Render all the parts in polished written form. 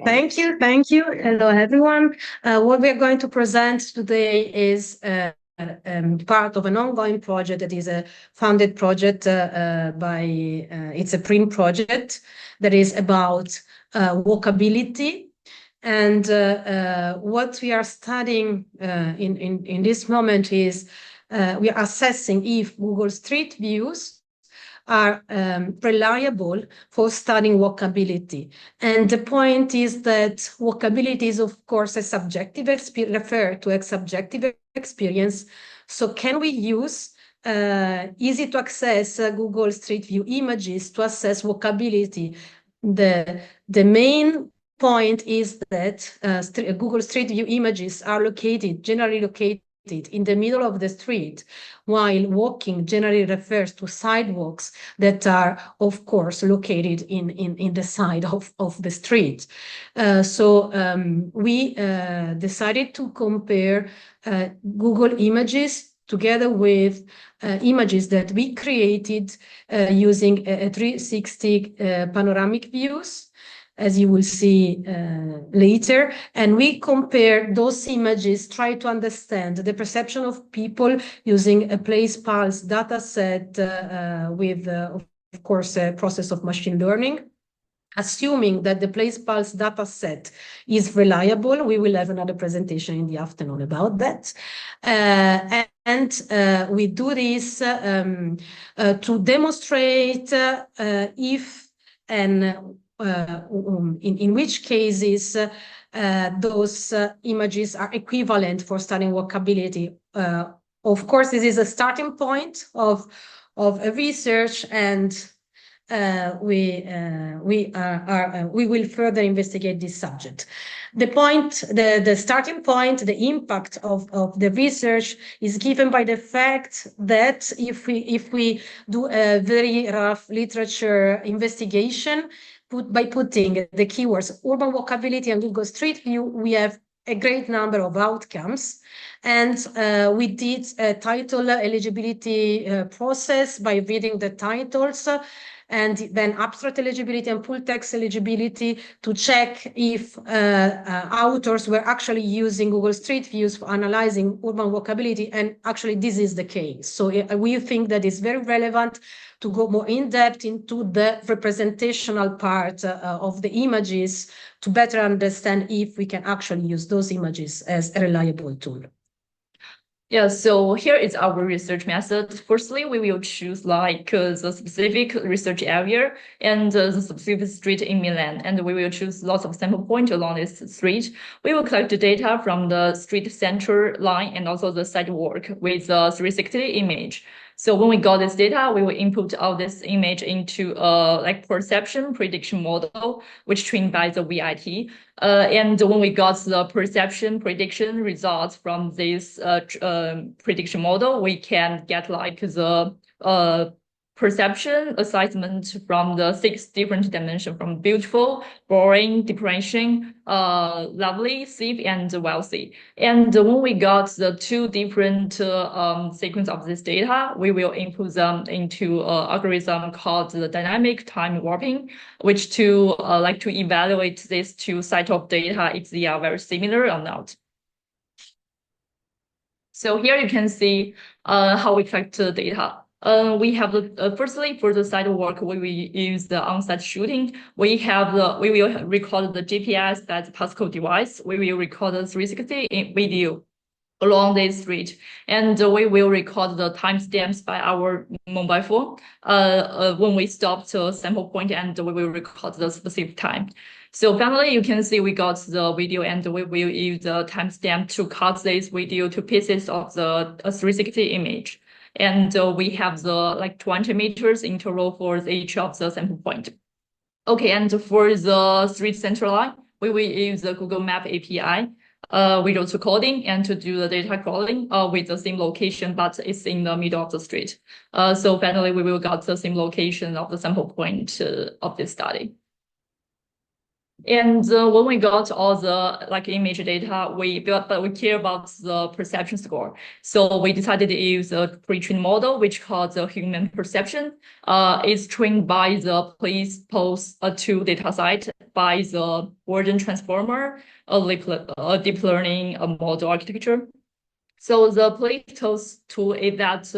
Thank you. Hello, everyone. What we are going to present today is part of an ongoing project that is a funded project it's a PRIM project that is about walkability. And what we are studying in this moment is we are assessing if Google Street Views are reliable for studying walkability. And the point is that walkability is, of course, a subjective refer to a subjective experience. So can we use easy to access Google Street View images to assess walkability? The main point is that Google Street View images are generally located in the middle of the street, while walking generally refers to sidewalks that are, of course, located in the side of the street. So we decided to compare Google images together with images that we created using a 360 panoramic views, as you will see later. And we compare those images, try to understand the perception of people using a place pulse data set with, of course, a process of machine learning. Assuming that the place pulse data set is reliable, we will have another presentation in the afternoon about that. We do this to demonstrate if and in which cases those images are equivalent for studying walkability. Of course, this is a starting point of a research, and we will further investigate this subject. The starting point, the impact of the research is given by the fact that if we do a very rough literature investigation, by putting the keywords urban walkability and Google Street View, we have a great number of outcomes. And we did a title eligibility process by reading the titles, and then abstract eligibility and full text eligibility to check if authors were actually using Google Street Views for analyzing urban walkability. And actually, this is the case. So we think that it's very relevant to go more in depth into the representational part of the images to better understand if we can actually use those images as a reliable tool. Yeah, so here is our research method. Firstly, we will choose the specific research area and the specific street in Milan, and we will choose lots of sample points along this street. We will collect the data from the street center line and also the sidewalk with a 360 image. So when we got this data, we will input all this image into a perception prediction model, which trained by the VIT. And when we got the perception prediction results from this prediction model, we can get the perception assessment from the 6 different dimensions, from beautiful, boring, depression, lovely, safe, and wealthy. And when we got the 2 different sequence of this data, we will input them into an algorithm called the dynamic time warping, which to evaluate these 2 sets of data if they are very similar or not. So here you can see how we collect the data. We have firstly for the sidewalk, we will use the on-site shooting. We will record the GPS, that's Pascal device. We will record the 360 video along this street, and we will record the timestamps by our mobile phone when we stop the sample point, and we will record the specific time. So finally, you can see we got the video, and we will use the timestamp to cut this video to pieces of the 360 image. And we have the 20 meters interval for each of the sample point. Okay, and for the street center line, we will use the Google Map API with coding and to do the data crawling with the same location, but it's in the middle of the street. So finally, we will get the same location of the sample point of this study. And when we got all the like image data, we care about the perception score. So we decided to use a pre-trained model, which called the human perception. It's trained by the police post two data set by the Gordon transformer, a deep learning model architecture. So the Plato's tool is that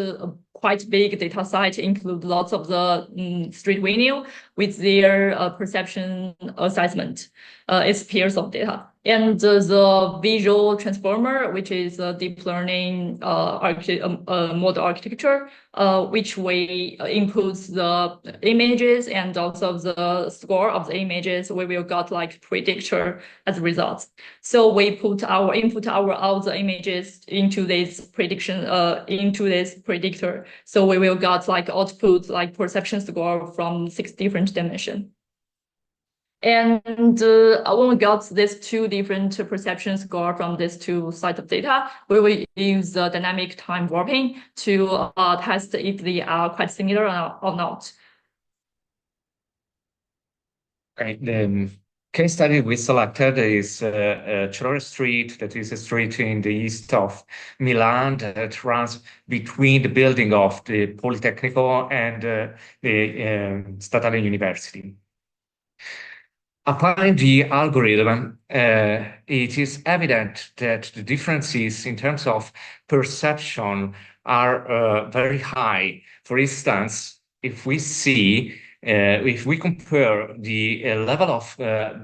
quite big data set include lots of the street venue with their perception assessment. It's pairs of data. And the visual transformer, which is a deep learning model architecture, which way inputs the images and also the score of the images, we will got like predictor as a result. So we input all the images into this predictor. So we will got like output like perception score from 6 different dimensions. And when we got these two different perception score from these two sets of data, we will use the dynamic time warping to test if they are quite similar or not. Okay, the case study we selected is Chorre Street, that is a street in the east of Milan that runs between the building of the Politecnico and the Statale University. Applying the algorithm, it is evident that the differences in terms of perception are very high. For instance, if we compare the level of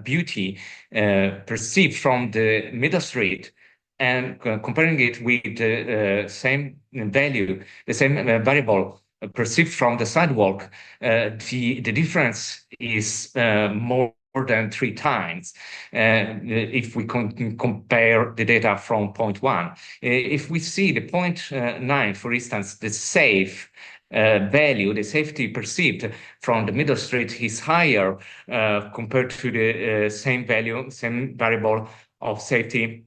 beauty perceived from the middle street and comparing it with the same value, the same variable perceived from the sidewalk, the difference is more than 3 times if we compare the data from point 1. If we see the point 9, for instance, the safe value, the safety perceived from the middle street is higher compared to the same value, same variable of safety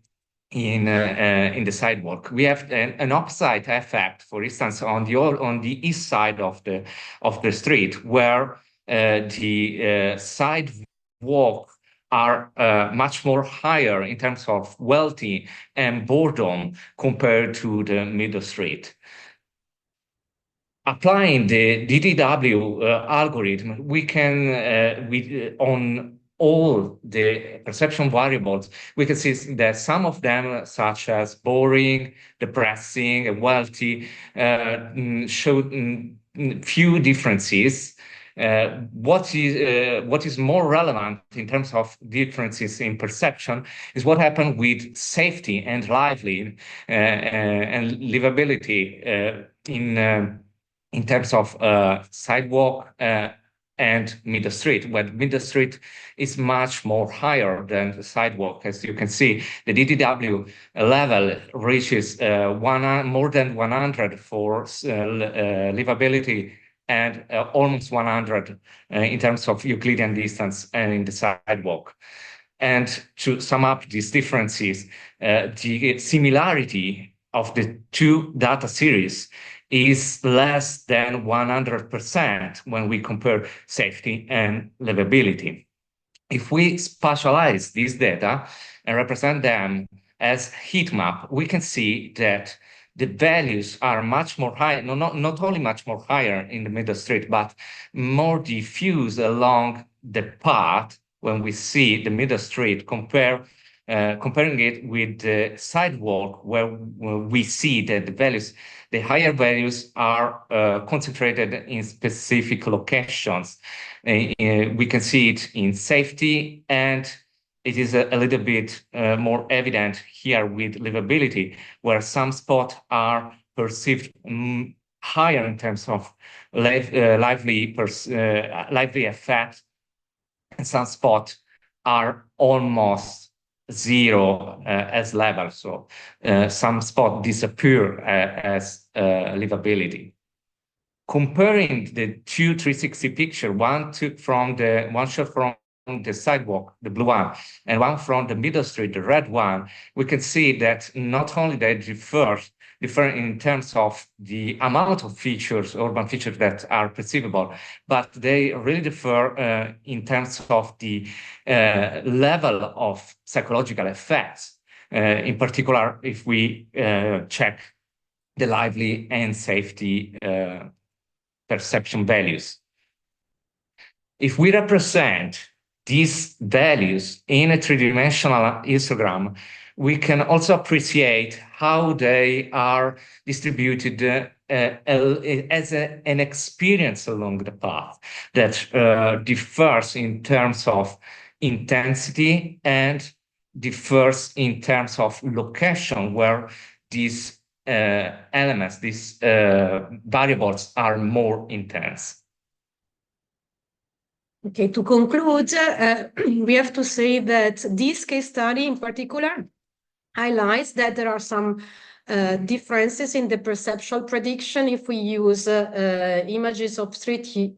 in the sidewalk. We have an opposite effect, for instance, on the east side of the street, where the sidewalk are much more higher in terms of wealthy and boredom compared to the middle street. Applying the DDW algorithm, we can, on all the perception variables, we can see that some of them, such as boring, depressing, and wealthy, show few differences. What is more relevant in terms of differences in perception is what happened with safety and livability in terms of sidewalk and middle street, where middle street is much more higher than the sidewalk. As you can see, the DDW level reaches more than 100 for livability and almost 100 in terms of Euclidean distance and in the sidewalk. And to sum up these differences, the similarity of the two data series is less than 100% when we compare safety and livability. If we spatialize these data and represent them as heat map, we can see that the values are much more high, not only much more higher in the middle street, but more diffuse along the path when we see the middle street comparing it with the sidewalk, where we see that the higher values are concentrated in specific locations. We can see it in safety, and it is a little bit more evident here with livability, where some spots are perceived higher in terms of lively effect, and some spots are almost zero as level. So some spots disappear as livability. Comparing the two 360 picture, one shot from the sidewalk, the blue one, and one from the middle street, the red one, we can see that not only they differ differ in terms of the amount of features, urban features that are perceivable, but they really differ in terms of the level of psychological effects. In particular, if we check the lively and safety perception values. If we represent these values in a three-dimensional histogram, we can also appreciate how they are distributed as an experience along the path that differs in terms of intensity and differs in terms of location where these elements, these variables are more intense. Okay, to conclude, we have to say that this case study in particular highlights that there are some differences in the perceptual prediction if we use images of street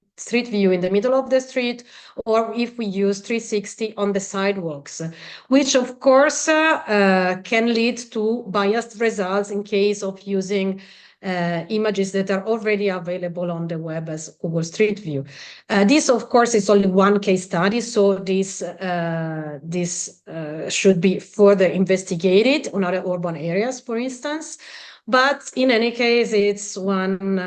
view in the middle of the street, or if we use 360 on the sidewalks, which of course can lead to biased results in case of using images that are already available on the web as Google Street View. This, of course, is only one case study, so this should be further investigated on other urban areas, for instance. But in any case, it's one,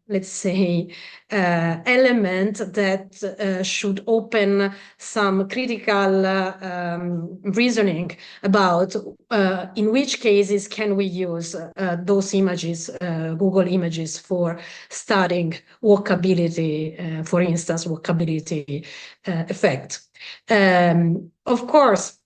let's say, element that should open some critical reasoning about in which cases can we use those images, Google images, for studying walkability, for instance, walkability effect. Of course,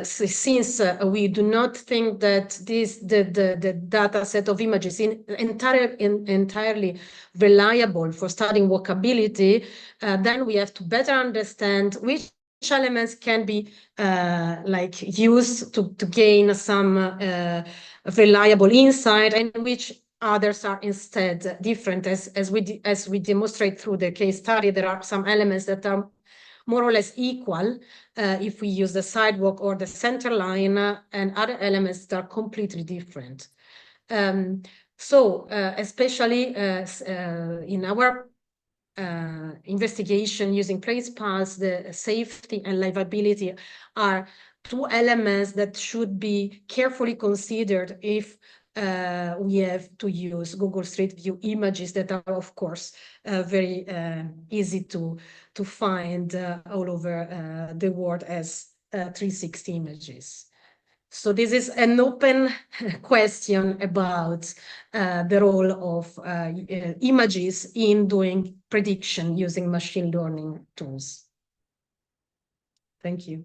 since we do not think that the data set of images is entirely reliable for studying walkability, then we have to better understand which elements can be used to gain some reliable insight, and which others are instead different. As we demonstrate through the case study, there are some elements that are more or less equal if we use the sidewalk or the center line, and other elements that are completely different. Especially in our investigation using place pulse, the safety and livability are two elements that should be carefully considered if we have to use Google Street View images that are, of course, very easy to find all over the world as 360 images. So this is an open question about the role of images in doing prediction using machine learning tools. Thank you.